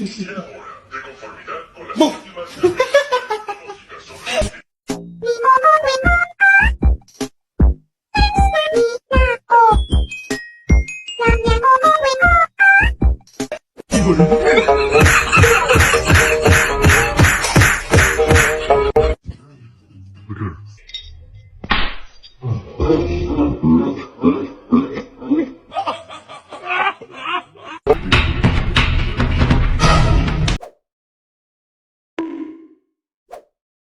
Y ahora, de conformidad con las últimas tecnológicas sobre Okay.